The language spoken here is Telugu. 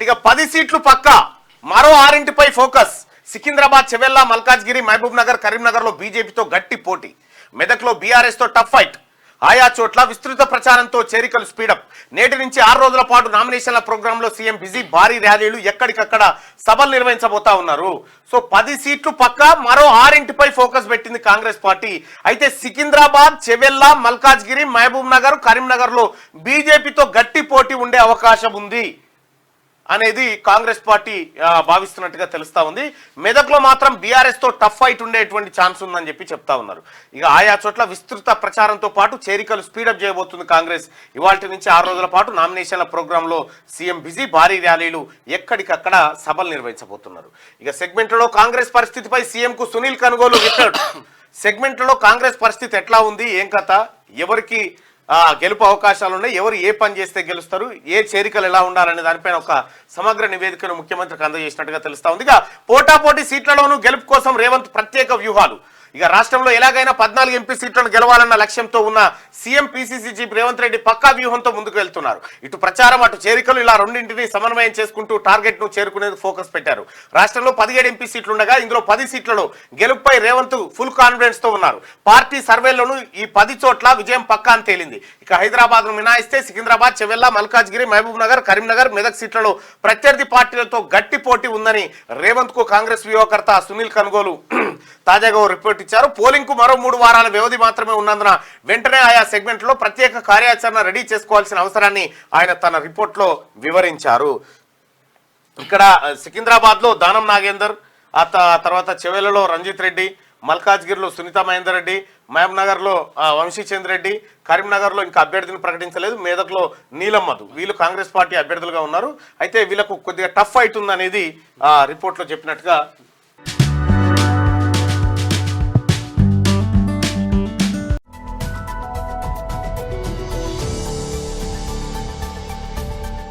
ఇక 10 సీట్లు పక్కా, మరో 6పై ఫోకస్. సికింద్రాబాద్, చెవెల్లా, మల్కాజ్గిరి, మహబూబ్ నగర్, కరీంనగర్ లో బీజేపీతో గట్టి పోటీ. మెదక్లో బీఆర్ఎస్ తో టఫ్ ఫైట్. ఆయా చోట్ల విస్తృత ప్రచారంతో చేరికలు స్పీడప్. నేటి నుంచి 6 రోజుల పాటు నామినేషన్ల ప్రోగ్రామ్ లో సీఎం బిజీ. భారీ ర్యాలీలు, ఎక్కడికక్కడ సభలు నిర్వహించబోతా ఉన్నారు. సో 10 సీట్లు పక్క, మరో 6పై ఫోకస్ పెట్టింది కాంగ్రెస్ పార్టీ. అయితే సికింద్రాబాద్, చెవెల్లా, మల్కాజ్గిరి, మహబూబ్ నగర్, కరీంనగర్ లో బీజేపీతో గట్టి పోటీ ఉండే అవకాశం ఉంది అనేది కాంగ్రెస్ పార్టీ భావిస్తున్నట్టుగా తెలుస్తా ఉంది. మెదక్లో మాత్రం బీఆర్ఎస్ తో టఫ్ ఫైట్ ఉండేటువంటి ఛాన్స్ ఉందని చెప్పి చెప్తా ఉన్నారు. ఇక ఆయా చోట్ల విస్తృత ప్రచారంతో పాటు చేరికలు స్పీడప్ చేయబోతుంది కాంగ్రెస్. ఇవాల్టి నుంచి 6 రోజుల పాటు నామినేషన్ల ప్రోగ్రామ్ లో సీఎం బిజీ. భారీ ర్యాలీలు, ఎక్కడికక్కడ సభలు నిర్వహించబోతున్నారు. ఇక సెగ్మెంట్లలో కాంగ్రెస్ పరిస్థితిపై సీఎం కు సునీల్ కనుగోలు రిటర్న్. సెగ్మెంట్లలో కాంగ్రెస్ పరిస్థితి ఎట్లా ఉంది, ఏం కథ, ఎవరికి గెలుపు అవకాశాలు ఉన్నాయి, ఎవరు ఏ పని చేస్తే గెలుస్తారు, ఏ చేరికలు ఎలా ఉండాలనే దానిపైన ఒక సమగ్ర నివేదికను ముఖ్యమంత్రికి అందజేసినట్టుగా తెలుస్తా ఉంది. ఇక పోటాపోటీ సీట్లలోనూ గెలుపు కోసం రేవంత్ ప్రత్యేక వ్యూహాలు. ఇక రాష్ట్రంలో ఎలాగైనా 14 ఎంపీ సీట్లను గెలవాలన్న లక్ష్యంతో ఉన్న CM PCC chief Revanth Reddy పక్కా వ్యూహంతో ముందుకు వెళ్తున్నారు. ఇటు ప్రచారం, అటు చేరికలు, ఇలా రెండింటిని సమన్వయం చేసుకుంటూ టార్గెట్ ను చేరుకునేందుకు ఫోకస్ పెట్టారు. రాష్ట్రంలో 17 ఎంపీ సీట్లు ఉండగా ఇందులో 10 సీట్లలో గెలుపుపై రేవంత్ ఫుల్ కాన్ఫిడెన్స్ తో ఉన్నారు. పార్టీ సర్వేలోనూ ఈ 10 చోట్ల విజయం పక్కా అని తేలింది. ఇక హైదరాబాద్ ను మినాయిస్తే సికింద్రాబాద్, చెవెల్లా, మల్కాజ్గిరి, మహబూబ్ నగర్, కరీంనగర్, మెదక్ సీట్లలో ప్రత్యర్థి పార్టీలతో గట్టి పోటీ ఉందని రేవంత్ కు కాంగ్రెస్ వ్యూహకర్త సునీల్ కనుగోలు తాజాగా రిపోర్ట్ ఇచ్చారు. పోలింగ్ కు మరో 3 వారాల వ్యవధి మాత్రమే ఉన్నందున వెంటనే ఆయా సెగ్మెంట్ లో ప్రత్యేక కార్యాచరణ రెడీ చేసుకోవాల్సిన అవసరాన్ని ఆయన తన రిపోర్ట్ లో వివరించారు. ఇక్కడ సికింద్రాబాద్ లో దానం నాగేందర్, ఆ తర్వాత చెవెలలో రంజిత్ రెడ్డి, మల్కాజ్గిరిలో సునీతా మహేందర్ రెడ్డి, మహబూబ్ నగర్ లో వంశీచంద్ రెడ్డి, కరీంనగర్ లో ఇంకా అభ్యర్థిని ప్రకటించలేదు, మెదక్ లో నీలం మధు, వీళ్ళు కాంగ్రెస్ పార్టీ అభ్యర్థులుగా ఉన్నారు. అయితే వీళ్ళకు కొద్దిగా టఫ్ ఫైట్ ఉందనేది రిపోర్ట్ లో చెప్పినట్టుగా